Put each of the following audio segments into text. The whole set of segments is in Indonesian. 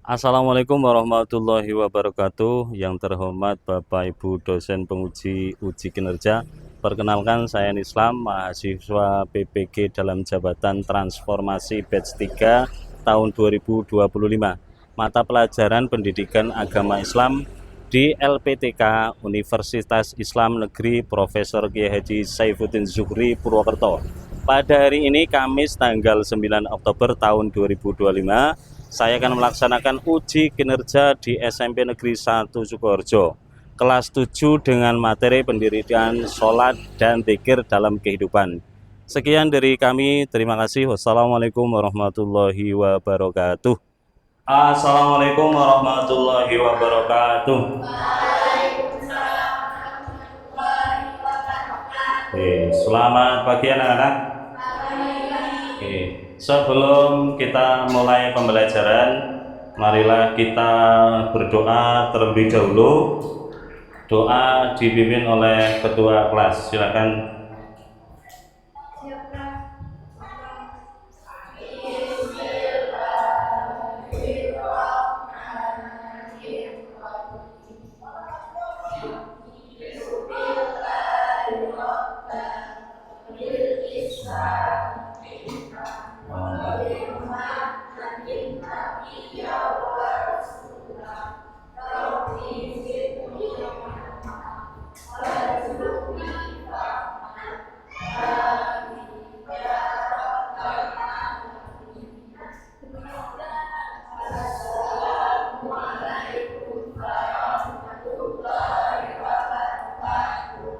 Assalamualaikum warahmatullahi wabarakatuh. Yang terhormat Bapak Ibu dosen penguji uji kinerja. Perkenalkan, saya Islam, mahasiswa PPG dalam jabatan transformasi batch 3 tahun 2025. Mata pelajaran pendidikan agama Islam di LPTK Universitas Islam Negeri Profesor Kiai Haji Saifuddin Zuhri Purwokerto. Pada hari ini Kamis tanggal 9 Oktober tahun 2025, saya akan melaksanakan uji kinerja di SMP Negeri 1 Sukoharjo, kelas 7 dengan materi pendidikan sholat dan zikir dalam kehidupan. Sekian dari kami, terima kasih. Wassalamualaikum warahmatullahi wabarakatuh. Assalamualaikum warahmatullahi wabarakatuh. Selamat pagi anak-anak. Sebelum kita mulai pembelajaran, marilah kita berdoa terlebih dahulu. Doa dipimpin oleh ketua kelas. Silakan.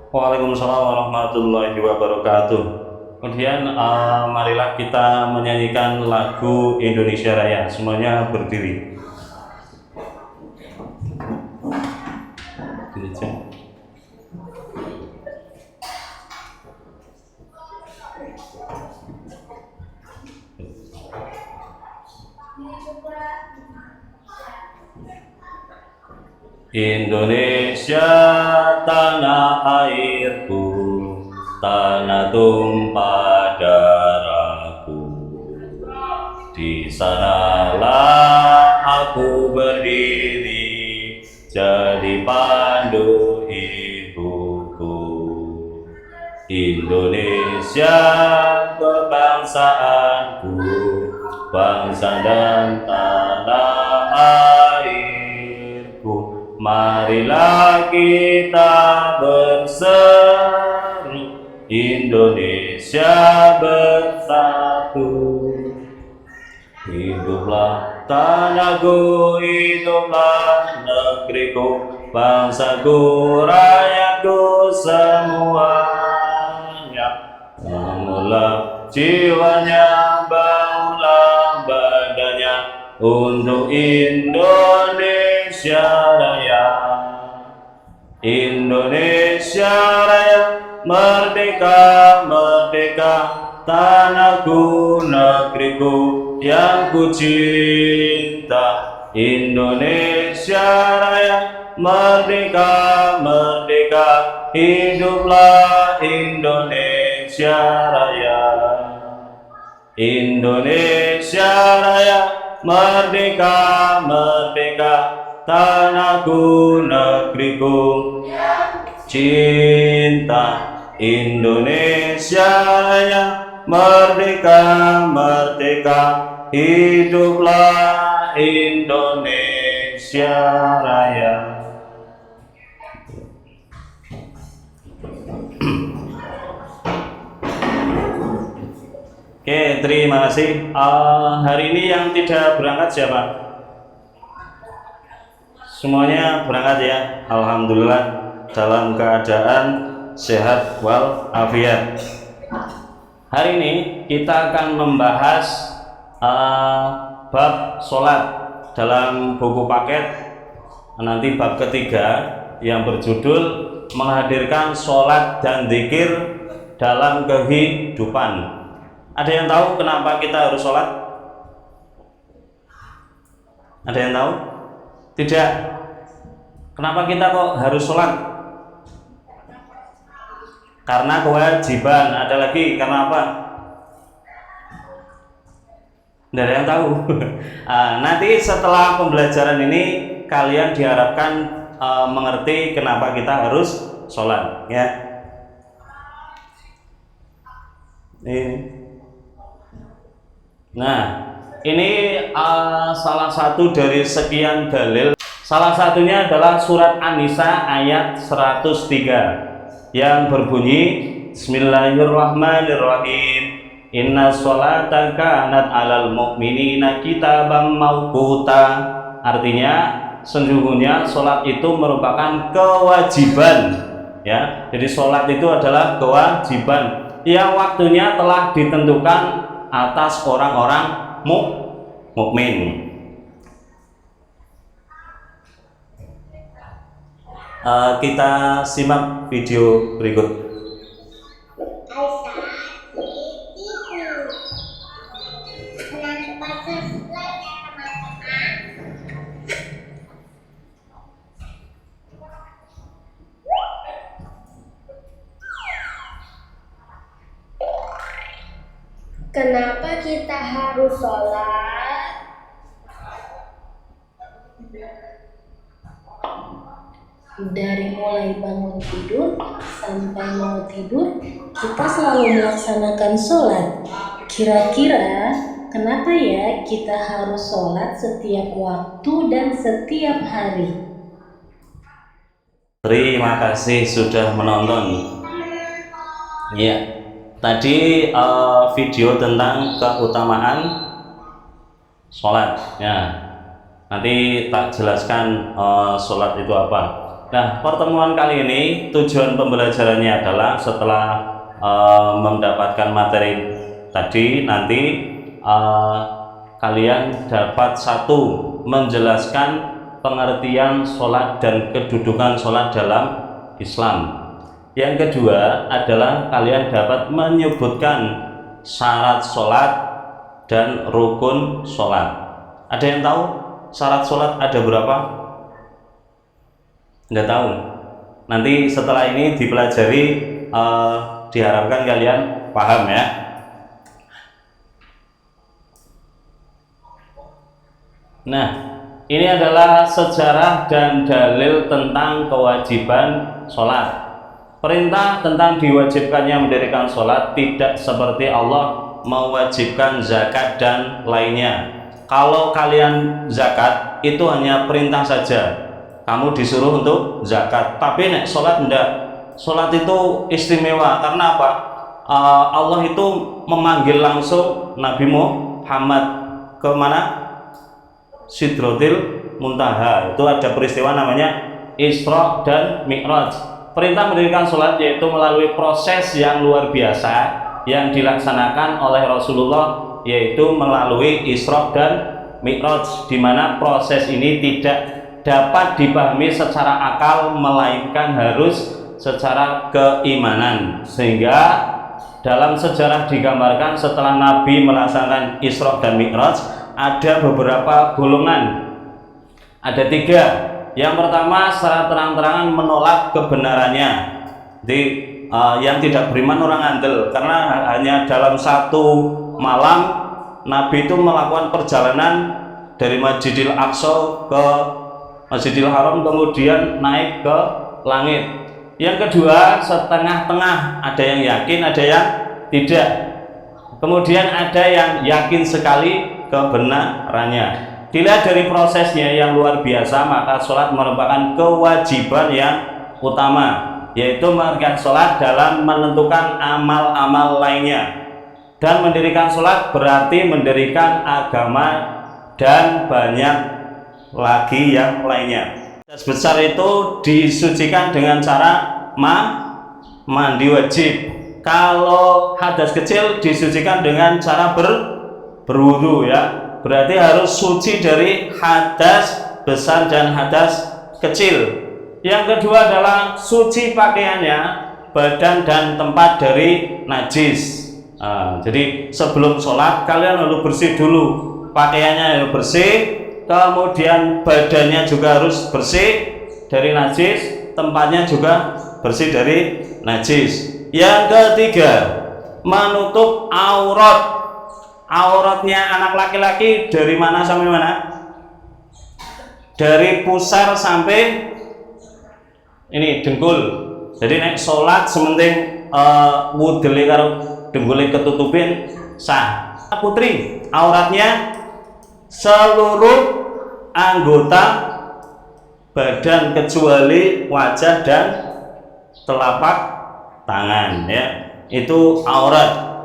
Waalaikumsalam warahmatullahi wabarakatuh. Kemudian marilah kita menyanyikan lagu Indonesia Raya. Semuanya berdiri. Indonesia tanah airku, tanah tumpah darahku. Di sanalah aku berdiri, jadi pandu ibuku. Indonesia kebangsaanku, bangsa dan tanah airku. Marilah kita berseru, Indonesia bersatu. Hiduplah tanahku, hiduplah negeriku, bangsaku, rakyatku semuanya. Bangunlah jiwanya, bangunlah badannya untuk Indonesia Raya. Indonesia Raya, merdeka, merdeka, tanahku, negeriku yang ku cinta. Indonesia Raya, merdeka, merdeka, hiduplah Indonesia Raya. Indonesia Raya, merdeka, merdeka, tanahku, negeriku cinta. Indonesia Raya, merdeka, merdeka, hiduplah Indonesia Raya. Oke, terima kasih. Hari ini yang tidak berangkat siapa? Semuanya berangkat ya. Alhamdulillah dalam keadaan sehat walafiat. Hari ini kita akan membahas bab sholat dalam buku paket, nanti bab ketiga yang berjudul menghadirkan sholat dan zikir dalam kehidupan. Ada yang tahu kenapa kita harus sholat? Ada yang tahu? Tidak. Kenapa kita kok harus sholat? Karena kewajiban. Ada lagi, karena apa? Nggak ada yang tahu. Nanti setelah pembelajaran ini kalian diharapkan mengerti kenapa kita harus sholat, ya. Nah, ini salah satu dari sekian dalil. Salah satunya adalah surat An-Nisa ayat 103 yang berbunyi Bismillahirrahmanirrahim. Inna sholata kanat alal mu'minina kitaban mawquta. Artinya sesungguhnya sholat itu merupakan kewajiban, ya. Jadi sholat itu adalah kewajiban yang waktunya telah ditentukan atas orang-orang mukmin. Kita simak video berikut. Kenapa kita harus sholat? Dari mulai bangun tidur sampai mau tidur, kita selalu melaksanakan sholat. Kira-kira kenapa ya kita harus sholat setiap waktu dan setiap hari? Terima kasih sudah menonton. Ya, tadi video tentang keutamaan sholat. Ya, nanti tak jelaskan sholat itu apa. Nah, pertemuan kali ini tujuan pembelajarannya adalah setelah mendapatkan materi tadi, nanti kalian dapat satu menjelaskan pengertian sholat dan kedudukan sholat dalam Islam. Yang kedua adalah kalian dapat menyebutkan syarat sholat dan rukun sholat. Ada yang tahu syarat sholat ada berapa? Nggak tahu. Nanti setelah ini dipelajari, diharapkan kalian paham, ya. Nah, ini adalah sejarah dan dalil tentang kewajiban sholat. Perintah tentang diwajibkannya mendirikan sholat tidak seperti Allah mewajibkan zakat dan lainnya. Kalau kalian zakat itu hanya perintah saja, kamu disuruh untuk zakat. Tapi nek sholat enggak. Sholat itu istimewa karena apa? Allah itu memanggil langsung Nabi Muhammad ke mana? Sidratil Muntaha. Itu ada peristiwa namanya Isra dan Mi'raj. Perintah mendirikan sholat yaitu melalui proses yang luar biasa yang dilaksanakan oleh Rasulullah, yaitu melalui Isra dan Mi'raj, di mana proses ini tidak dapat dipahami secara akal melainkan harus secara keimanan. Sehingga dalam sejarah digambarkan setelah Nabi melaksanakan Isra dan Mi'raj ada beberapa golongan. Ada 3. Yang pertama secara terang-terangan menolak kebenarannya. Jadi yang tidak beriman orang andel, karena hanya dalam satu malam Nabi itu melakukan perjalanan dari Masjidil Aqsa ke Masjidil Haram, kemudian naik ke langit. Yang kedua setengah-tengah, ada yang yakin, ada yang tidak. Kemudian ada yang yakin sekali kebenarannya. Dilihat dari prosesnya yang luar biasa, maka sholat merupakan kewajiban yang utama, yaitu mengerjakan sholat dalam menentukan amal-amal lainnya. Dan mendirikan sholat berarti mendirikan agama dan banyak lagi yang lainnya. Hadas besar itu disucikan dengan cara mandi wajib. Kalau hadas kecil disucikan dengan cara berwudu, ya. Berarti harus suci dari hadas besar dan hadas kecil. Yang kedua adalah suci pakaiannya, badan dan tempat dari najis. Jadi sebelum sholat kalian harus bersih dulu, pakaiannya harus bersih, kemudian badannya juga harus bersih dari najis, tempatnya juga bersih dari najis. Yang ketiga, menutup aurat. auratnya anak laki-laki dari mana sampai mana? Dari pusar sampai ini dengkul. Jadi nek sholat sementing wudele karo dengkule ketutupin sah. Putri, auratnya seluruh anggota badan kecuali wajah dan telapak tangan, ya, itu aurat.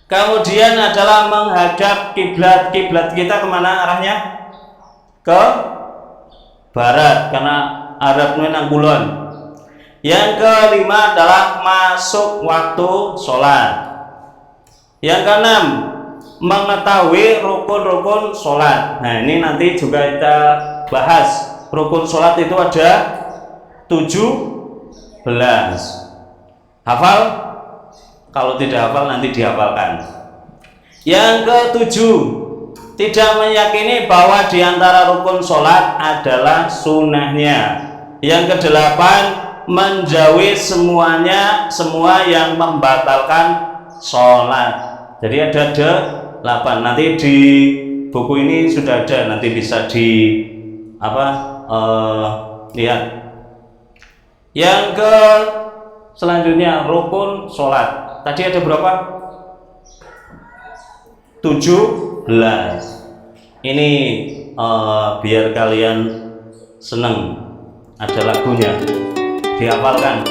Kemudian adalah menghadap kiblat. Kiblat kita kemana arahnya? Ke barat, karena Arab nang kulon. Yang kelima adalah masuk waktu sholat. Yang keenam, mengetahui rukun-rukun sholat. Nah, ini nanti juga kita bahas. Rukun sholat itu ada 17. Hafal? Kalau tidak hafal nanti dihafalkan. Yang ketujuh, tidak meyakini bahwa diantara rukun sholat adalah sunnahnya. Yang kedelapan, menjauhi semua yang membatalkan sholat. Jadi ada 8. Nanti di buku ini sudah ada, nanti bisa lihat. Yang selanjutnya rukun sholat. Tadi ada berapa? 17. Ini biar kalian seneng, ada lagunya, dihafalkan.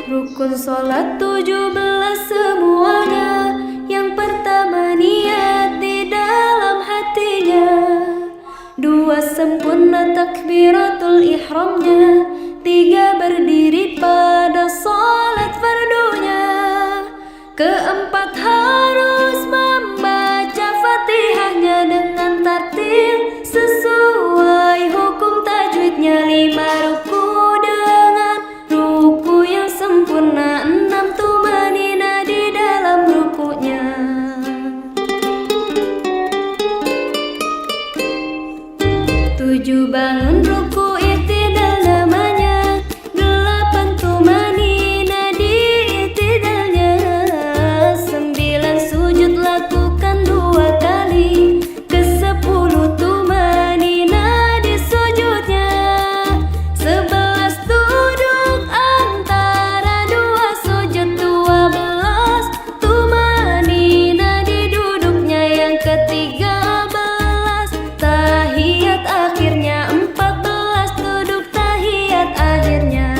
Rukun sholat 17 semuanya. Yang pertama niat di dalam hatinya, 2 sempurna takbiratul ihramnya, 3 berdiri pada sholat fardunya, 4 harus membaca fatihahnya dengan tartil sesuai hukum tajwidnya, 5 ruku dengan ruku yang sempurna, 6 tumanina di dalam rukunya. 7 bangun ruku i'tidal namanya, 8 tumanina di i'tidalnya, 9 sujud lakukan 2 kali, 10 tumanina di sujudnya, 11 duduk antara 2 sujud, 12 tumanina di duduknya, yang ke-13 tahiyat akhirnya, 14 duduk tahiyat akhirnya.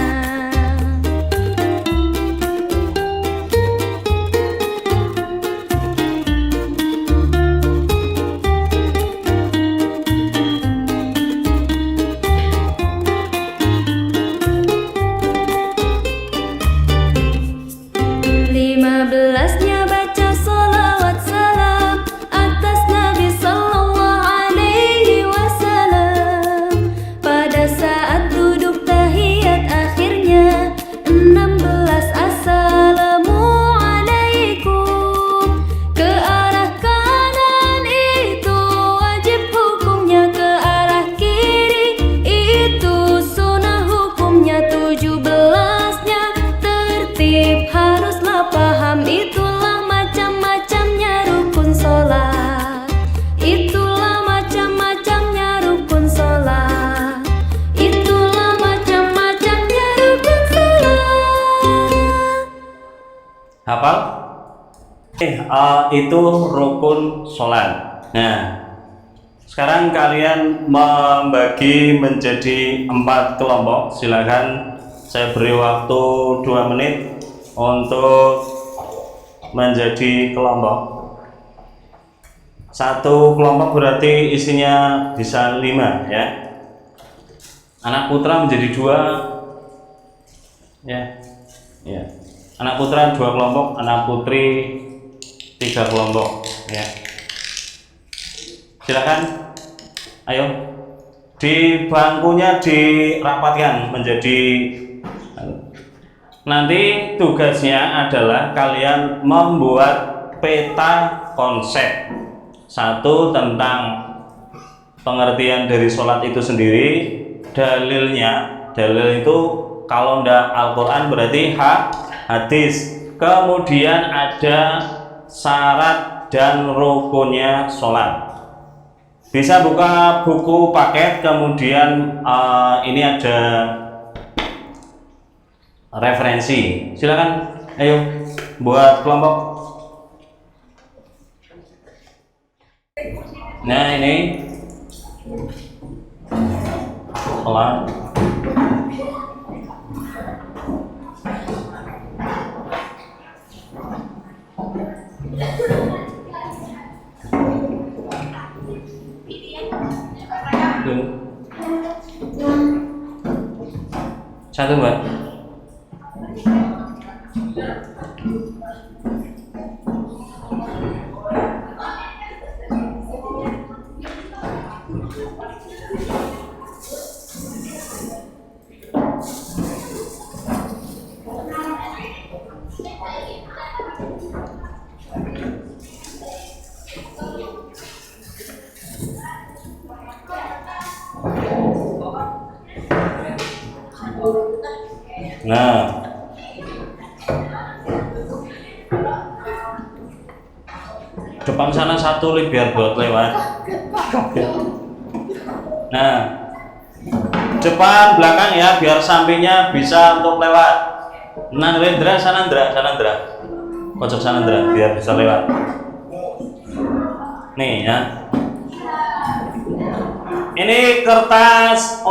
Lima belasnya baca sholawat salam atas Nabi Sallallahu Alaihi Wasallam. Pada saat duduk tahiyat akhirnya, 16 assalamualaikum. Ke arah kanan itu wajib hukumnya, ke arah kiri itu sunnah hukumnya. 17-nya tertib haruslah paham, itulah macam-macamnya rukun sholat. Itulah macam-macamnya rukun sholat. Itulah macam-macamnya rukun sholat. Hafal? Itu rukun sholat. Nah, sekarang kalian membagi menjadi 4 kelompok. Silakan, saya beri waktu 2 menit untuk menjadi kelompok. 1 kelompok berarti isinya bisa 5, ya. Anak putra menjadi 2, ya. Anak putra 2 kelompok, anak putri 3 kelompok, ya. Silakan, ayo, di bangkunya dirapatkan menjadi. Nanti tugasnya adalah kalian membuat peta konsep. 1 tentang pengertian dari sholat itu sendiri, dalilnya. Dalil itu kalau ndak Al-Quran berarti hadis. Kemudian ada syarat dan rukunnya sholat. Bisa buka buku paket, kemudian ini ada referensi. Silakan, ayo buat kelompok. Nah ini sholat. Satu Mbak. Nah, depan sana satu biar buat lewat. Nah, depan belakang ya, biar sampingnya bisa untuk lewat. Nah, Rendra sana Ndra, pojok sana Ndra, biar bisa lewat. Nih ya. Ini kertas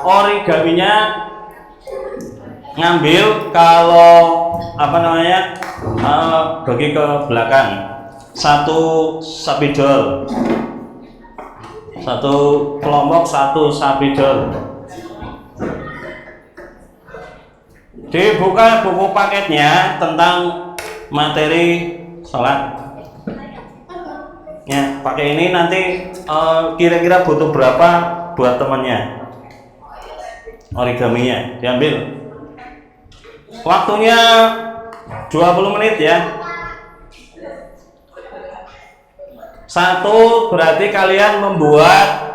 origaminya ngambil kalau bagi ke belakang satu spidol, satu kelompok satu spidol. Dibuka buku paketnya tentang materi sholat. Ya, pakai ini nanti kira-kira butuh berapa buat temannya. Origaminya diambil. Waktunya 20 menit ya. Satu berarti kalian membuat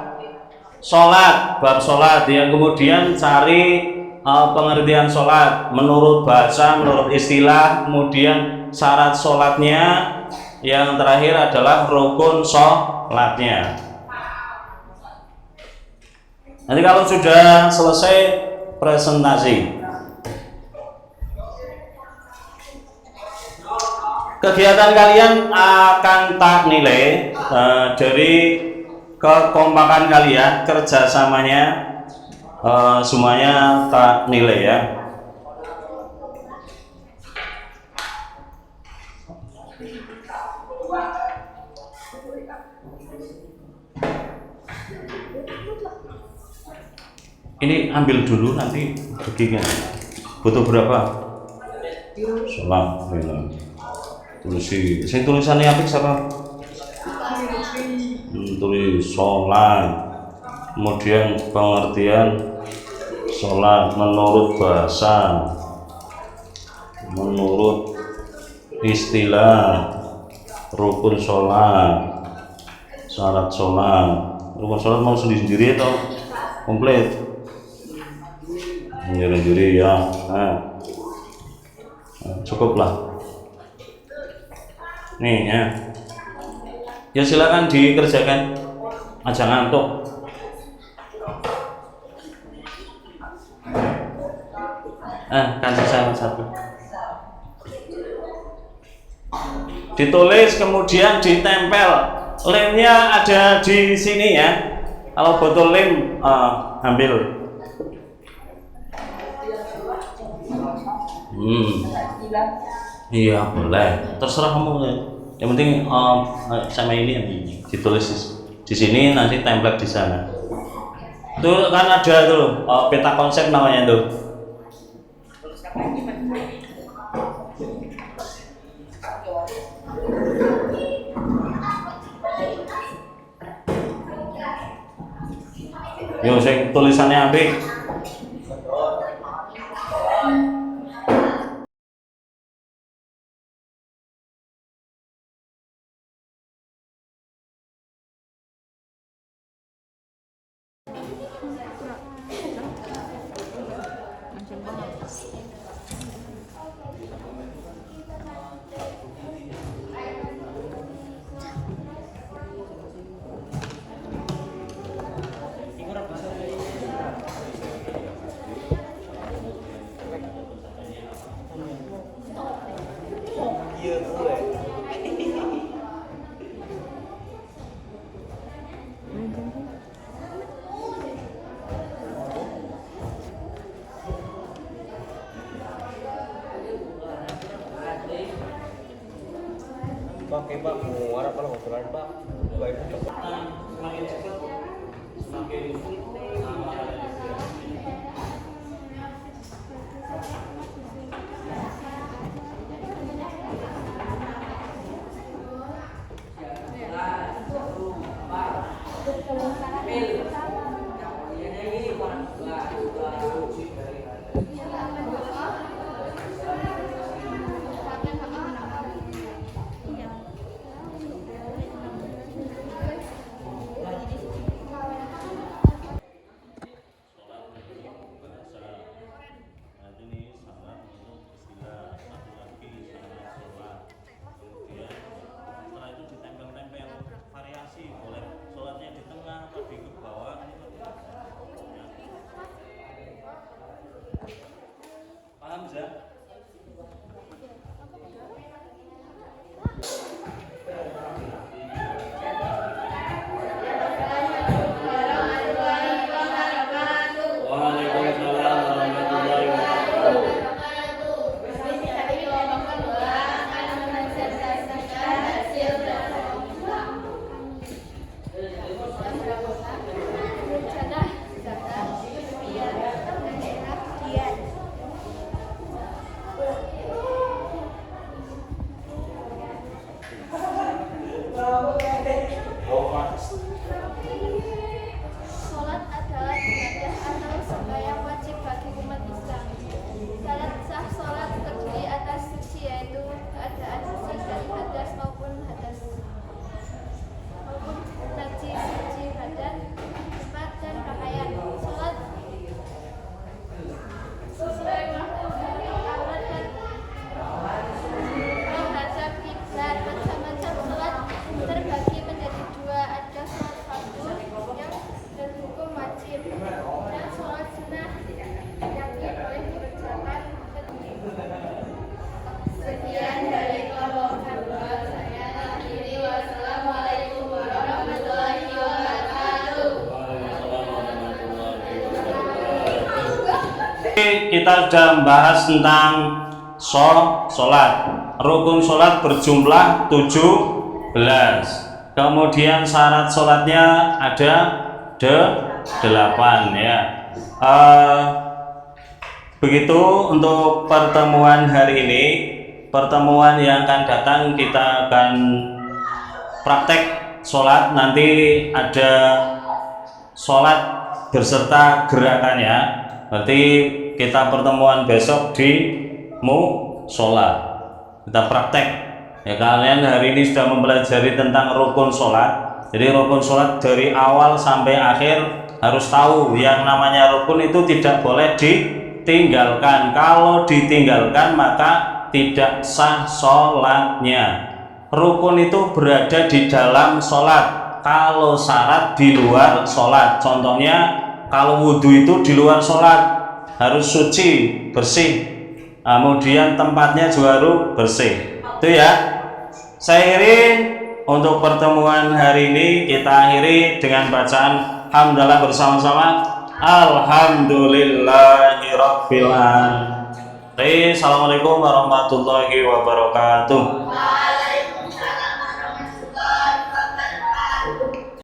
sholat, bab sholat, yang kemudian cari pengertian sholat menurut bahasa, menurut istilah, kemudian syarat sholatnya. Yang terakhir adalah rukun sholatnya. Nanti kalau sudah selesai presentasi, kegiatan kalian akan tak nilai dari kekompakan kalian, kerjasamanya, semuanya tak nilai ya. Ini ambil dulu, nanti bagikan. Butuh berapa? Sholat. Tulisannya apa siapa? Tulis sholat. Kemudian pengertian sholat menurut bahasa, menurut istilah, rukun sholat, syarat sholat. Rukun sholat mau sendiri-sendiri atau komplit? Sendiri ya. Nah, cukuplah. Nih ya. Ya silakan dikerjakan. Aja ngantuk. Kasih saya satu. Ditulis kemudian ditempel. Lemnya ada di sini ya. Kalau botol lem ambil. Iya boleh, terserah kamu ya. Yang penting sama ini yang ditulis di sini, nanti template di sana. Tuh kan ada tuh peta konsep namanya tuh. Yo, saya tulisannya ambil. Pakai Pak, mau ngarap kalau ngobrol Pak. Baik. Semakin cepat, semakin Sholat adalah ibadah atau sembahyang wajib bagi umat Islam. Syarat sah sholat terdiri atas suci, yaitu keadaan suci dari hadas maupun najis, suci badan, tempat dan pakaian. Sholat sesuai waktu dari aurat dan menghadap kiblat. Macam-macam sholat terbagi menjadi dua. Ada sholat fardu yang berhukum wajib dan sholat sunnah yang boleh dikerjakan. Sekian dari kelompok kedua, saya akhiri. Wassalamualaikum warahmatullahi wabarakatuh. Kita sudah membahas tentang sholat. Rukun sholat berjumlah 17. Kemudian syarat sholatnya ada 8 ya. Begitu untuk pertemuan hari ini. Pertemuan yang akan datang kita akan praktek sholat. Nanti ada sholat berserta gerakannya. Berarti kita pertemuan besok di musola. Kita praktek. Ya, kalian hari ini sudah mempelajari tentang rukun sholat. Jadi rukun sholat dari awal sampai akhir harus tahu yang namanya rukun itu tidak boleh ditinggalkan. Kalau ditinggalkan maka tidak sah sholatnya. Rukun itu berada di dalam sholat. Kalau syarat di luar sholat. Contohnya kalau wudhu itu di luar sholat harus suci, bersih. Kemudian tempatnya juga harus bersih. Itu ya. Saya akhiri untuk pertemuan hari ini, kita akhiri dengan bacaan hamdalah bersama-sama. Alhamdulillahirabbil alamin. Assalamualaikum warahmatullahi wabarakatuh.